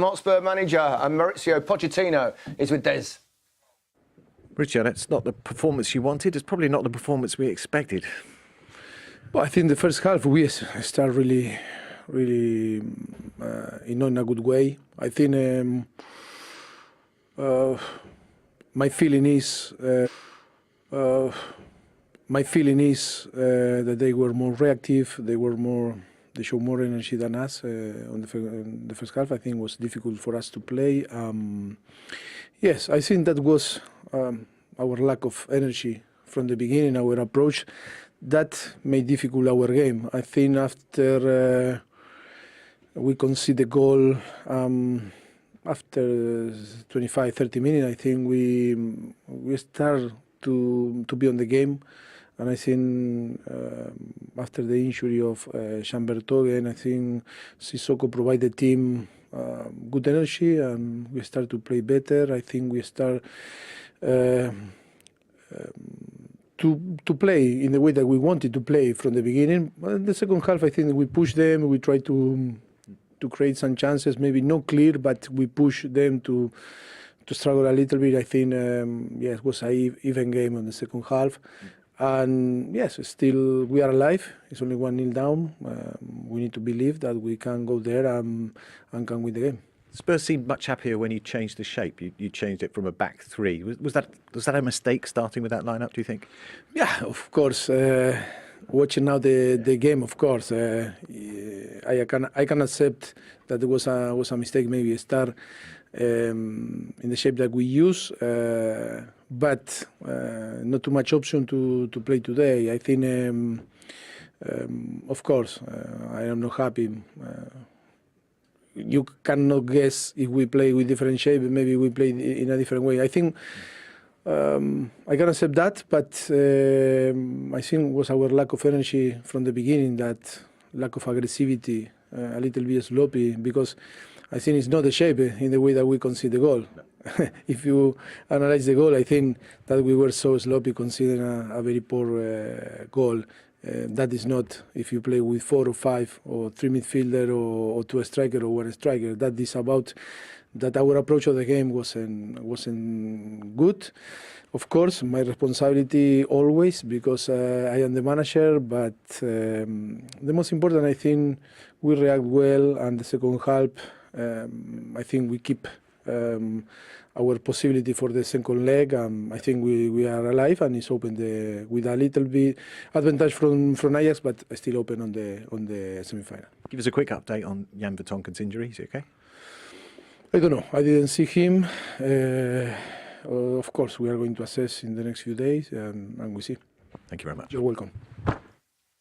Hotspur manager Mauricio Pochettino is with Des. Richard, it's not the performance you wanted. It's probably not the performance we expected. Well, I think the first half we start really in a good way. I think my feeling is that they were more reactive. They showed more energy than us on the first half. I think it was difficult for us to play. Yes, I think that was our lack of energy from the beginning, our approach. That made difficult our game. I think after we conceded the goal, after 25-30 minutes, I think we start to be on the game. And I think after the injury of Chamberto again, I think Sissoko provided the team good energy and we start to play better. I think we start to play in the way that we wanted to play from the beginning. In the second half, I think we pushed them. We tried to create some chances, maybe not clear, but we pushed them to struggle a little bit. I think it was an even game on the second half. And yes, still we are alive. It's only 1-0 down. We need to believe that we can go there and can win the game. Spurs seemed much happier when you changed the shape. You changed it from a back three. Was that a mistake starting with that lineup, do you think? Yeah, of course. Watching now the game, of course, I can accept that there was a mistake. Maybe start in the shape that we use, but not too much option to play today. I think, of course, I am not happy. You cannot guess if we play with different shape. Maybe we play in a different way. I think I can accept that, but I think it was our lack of energy from the beginning, that lack of aggressivity, a little bit sloppy, because I think it's not the shape in the way that we concede the goal. No. If you analyze the goal, I think that we were so sloppy considering a very poor goal. That is not if you play with 4 or 5 or 3 midfielder or 2 striker or 1 striker. That is about that our approach of the game wasn't good. Of course, my responsibility always, because I am the manager, but the most important, I think, we react well, and the second half, I think we keep our possibility for the second leg. I think we are alive, and it's open with a little bit advantage from Ajax, but still open on the semi-final. Give us a quick update on Jan Vertonghen's injury. Is he okay? I don't know. I didn't see him. Of course, we are going to assess in the next few days, and we see. Thank you very much. You're welcome.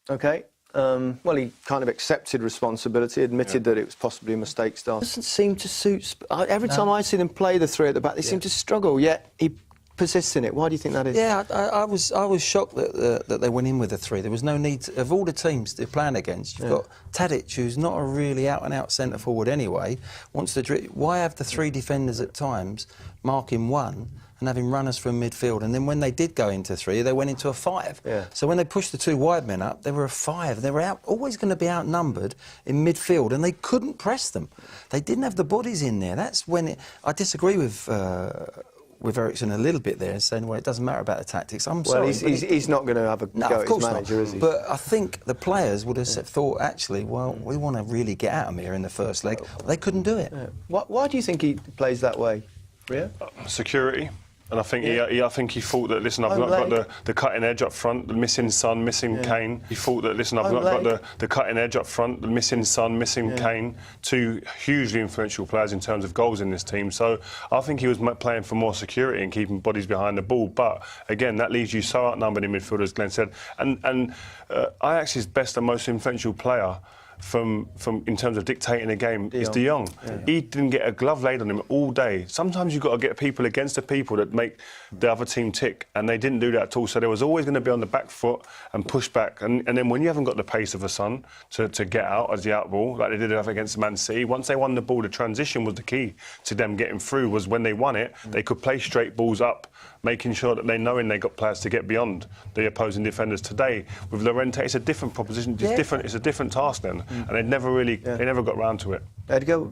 Okay. Well, he kind of accepted responsibility, admitted that it was possibly a mistake start. Doesn't seem to suit. Every time I see them play the three at the back, they seem to struggle. Yet he persists in it. Why do you think that is? Yeah, I was shocked that they went in with the three. There was no need of all the teams they're playing against. You've got Tadic, who's not a really out-and-out centre forward anyway. Wants to. Why have the 3 defenders at times marking 1? And having runners from midfield, and then when they did go into 3, they went into a 5. Yeah. So when they pushed the 2 wide men up, they were a 5. They were always going to be outnumbered in midfield, and they couldn't press them. They didn't have the bodies in there. That's when I disagree with Ericsson a little bit there, saying, well, it doesn't matter about the tactics. I'm sorry. He's not going to have a go at his manager, is he? But I think the players would have thought, actually, well, we want to really get out of here in the first leg. They couldn't do it. Yeah. Why do you think he plays that way, Ria? Security. And I think I think he thought that, listen, I've not got the cutting edge up front, the missing Son, missing Kane. He thought that, listen, I've not got the cutting edge up front, the missing Son, missing Kane. 2 hugely influential players in terms of goals in this team. So I think he was playing for more security and keeping bodies behind the ball. But again, that leaves you so outnumbered in midfield, as Glenn said. And Ajax's best and most influential player from in terms of dictating a game is De Jong. Yeah. He didn't get a glove laid on him all day. Sometimes you've got to get people against the people that make the other team tick, and they didn't do that at all. So there was always going to be on the back foot and push back. And then when you haven't got the pace of a Son to get out as the out ball, like they did against Man City, once they won the ball, the transition was the key to them getting through. Was when they won it, they could play straight balls up, making sure that they knowing they got players to get beyond the opposing defenders. Today with Llorente, it's a different proposition. It's different. It's a different task then, and they never got round to it. Edgar,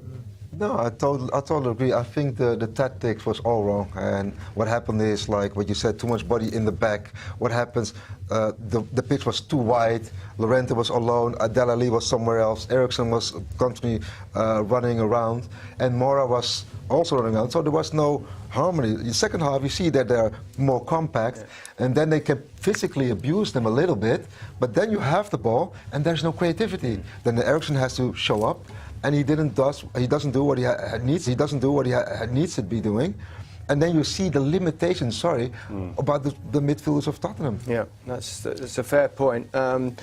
No, I totally agree. I think the tactics was all wrong, and what happened is, like what you said, too much body in the back. What happens? The pitch was too wide. Llorente was alone. Dele Alli was somewhere else. Eriksen was constantly running around, and Mora was also running around. So there was no harmony. In the second half, you see that they're more compact, and then they can physically abuse them a little bit. But then you have the ball, and there's no creativity. Then Eriksen has to show up. And he doesn't do what he needs. He doesn't do what he needs to be doing, and then you see the limitations. About the midfielders of Tottenham. Yeah, that's a fair point. The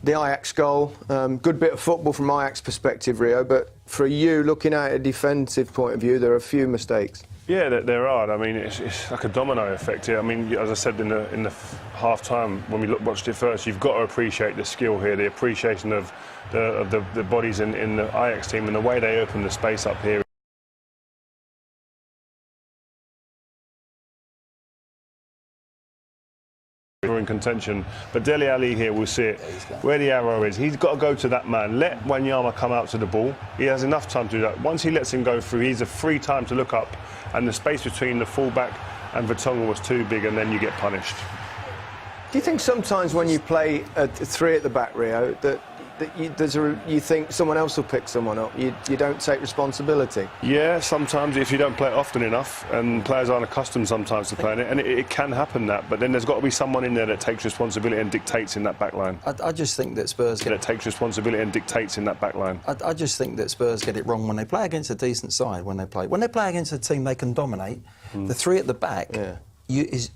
Ajax goal, good bit of football from Ajax perspective, Rio. But for you, looking at a defensive point of view, there are a few mistakes. Yeah, there are. I mean, it's like a domino effect here. I mean, as I said in the half time when we watched it first, you've got to appreciate the skill here, the appreciation of the bodies in the Ajax team and the way they open the space up here. In contention, but Dele Alli here will see it where the arrow is. He's got to go to that man. Let Wanyama come out to the ball. He has enough time to do that. Once he lets him go through, he's a free time to look up, and the space between the fullback and Vertonghen was too big, and then you get punished. Do you think sometimes when you play a three at the back, Rio, that you think someone else will pick someone up? You don't take responsibility? Yeah, sometimes if you don't play it often enough, and players aren't accustomed sometimes to playing it, and it can happen that. But then there's got to be someone in there that takes responsibility and dictates in that back line. I just think that Spurs that takes responsibility and dictates in that back line. I just think that Spurs get it wrong when they play against a decent side. When they play against a team they can dominate, the three at the back is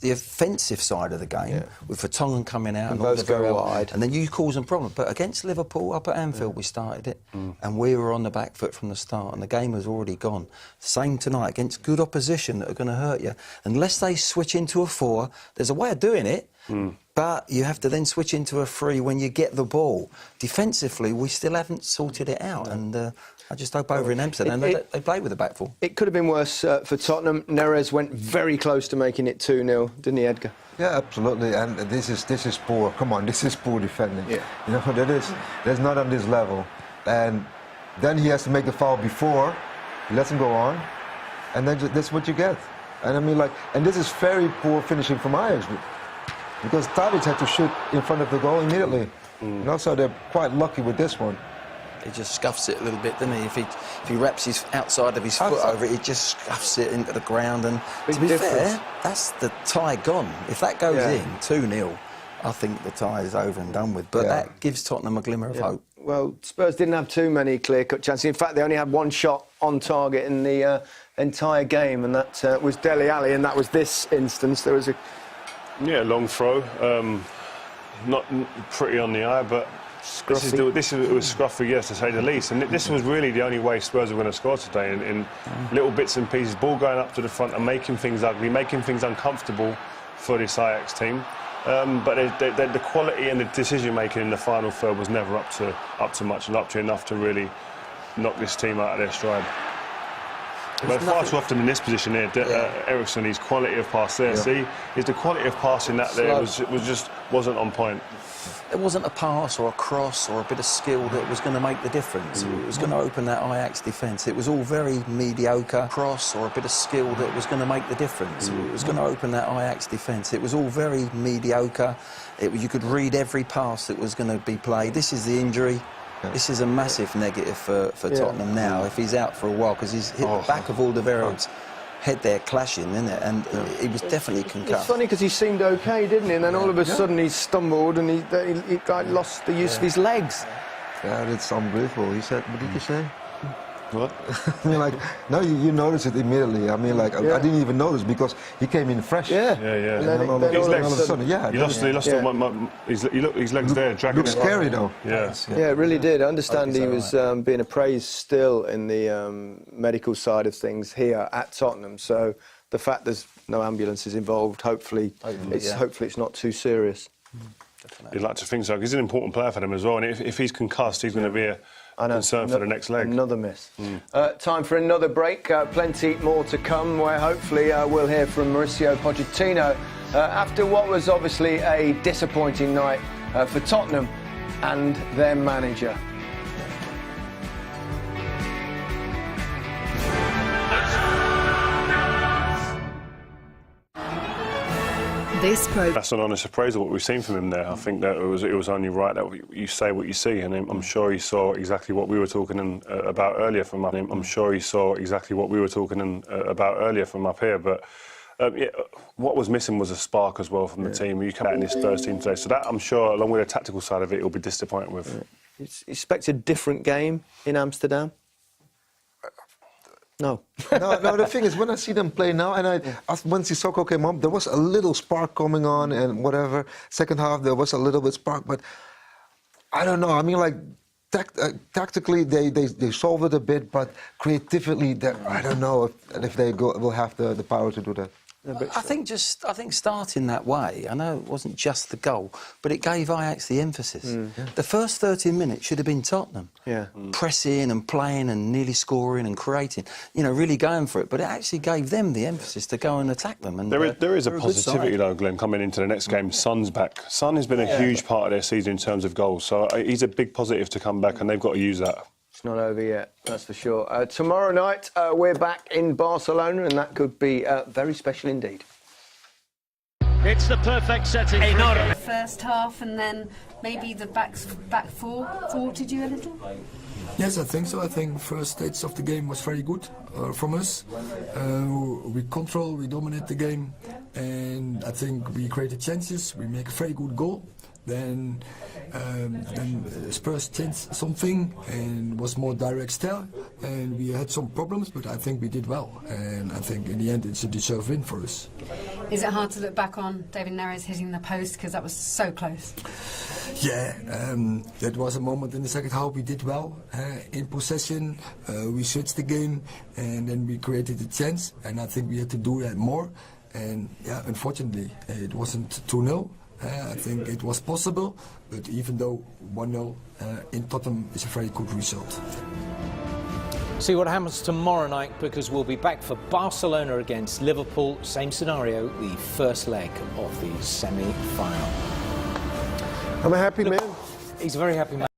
the offensive side of the game, with Vertonghen coming out and all the go wide, and then you cause them problems. But against Liverpool up at Anfield, we started it, and we were on the back foot from the start, and the game was already gone. Same tonight against good opposition that are going to hurt you. Unless they switch into a 4, there's a way of doing it. But you have to then switch into a 3 when you get the ball. Defensively, we still haven't sorted it out, and I just hope over in Amsterdam they play with the back 4. It could have been worse for Tottenham. Neres went very close to making it 2-0, didn't he, Edgar? Yeah, absolutely. And this is poor. Come on, this is poor defending. Yeah. You know what that is? That's not on this level. And then he has to make the foul before, he lets him go on, and then that's what you get. And I mean, and this is very poor finishing from Ajax, because Tadic had to shoot in front of the goal immediately. And also they're quite lucky with this one. He just scuffs it a little bit, doesn't he? If he wraps his outside of his foot over it, he just scuffs it into the ground. And to be fair, that's the tie gone. If that goes in 2-0, I think the tie is over and done with. But that gives Tottenham a glimmer of hope. Well, Spurs didn't have too many clear-cut chances. In fact, they only had one shot on target in the entire game, and that was Dele Alli, and that was this instance. There was a long throw, not pretty on the eye, but it was scruffy, yes, to say the least. And this was really the only way Spurs were going to score today, in little bits and pieces, ball going up to the front and making things ugly, making things uncomfortable for this Ajax team. But the quality and the decision-making in the final third was never up to much, and up to enough to really knock this team out of their stride. But far too often in this position here, Eriksen, his quality of pass there, is the quality of passing that there wasn't on point. It wasn't a pass or a cross or a bit of skill that was going to make the difference. It was going to open that Ajax defence. It was all very mediocre. Cross or a bit of skill that was going to make the difference. It was going to open that Ajax defence. It was all very mediocre. You could read every pass that was going to be played. This is the injury. This is a massive negative for Tottenham now if he's out for a while, because he's hit the back of Alderweireld's head there clashing, isn't it? And he was definitely concussed. It's funny because he seemed OK, didn't he? And then all of a sudden he stumbled and he lost the use of his legs. Yeah, that's unbelievable. He said, what did you say? What? I mean, no, you notice it immediately. I mean, I didn't even notice because he came in fresh. Yeah. And then all of a sudden, his legs there. Dragging. Looks scary though. Yeah, it really did. I understand he was being appraised still in the medical side of things here at Tottenham. So the fact there's no ambulances involved, hopefully it's not too serious. You'd like to think so. He's an important player for them as well, and if he's concussed, he's going to be a concern for the next leg. Another miss. Time for another break. Plenty more to come, where hopefully we'll hear from Mauricio Pochettino after what was obviously a disappointing night for Tottenham and their manager. This program. That's an honest appraisal what we've seen from him there. I think that it was only right that you say what you see, and I'm sure he saw exactly what we were talking about earlier from up. I'm sure he saw exactly what we were talking about earlier from up here, but. Yeah, what was missing was a spark as well from the team. You come out in this first team today, so that I'm sure, along with the tactical side of it, he'll be disappointed with. It's expected a different game in Amsterdam. No. no, the thing is, when I see them play now, and once Sissoko came up, there was a little spark coming on, and whatever. Second half, there was a little bit spark, but I don't know. I mean, like. Tactically, they solve it a bit, but creatively, I don't know if they will have the power to do that. I think starting that way, I know it wasn't just the goal, but it gave Ajax the emphasis. The first 30 minutes should have been Tottenham. Pressing and playing and nearly scoring and creating, really going for it. But it actually gave them the emphasis to go and attack them. And there is a positivity though, Glenn, coming into the next game. Son's back. Son has been a huge part of their season in terms of goals, so he's a big positive to come back, and they've got to use that. It's not over yet, that's for sure. Tomorrow night, we're back in Barcelona, and that could be very special indeed. It's the perfect setting. The first half, and then maybe the back four thwarted you a little? Yes, I think so. I think first stage of the game was very good from us. We control, we dominate the game, and I think we created chances. We make a very good goal. Then Spurs changed something and was more direct style, and we had some problems, but I think we did well, and I think in the end it's a deserved win for us. Is it hard to look back on David Neres hitting the post, because that was so close? Yeah, that was a moment in the second half we did well in possession. We switched the game, and then we created a chance, and I think we had to do that more. And yeah, unfortunately, it wasn't 2-0. I think it was possible, but even though 1-0 in Tottenham is a very good result. See what happens tomorrow night, because we'll be back for Barcelona against Liverpool. Same scenario, the first leg of the semi-final. I'm a happy man. He's a very happy man.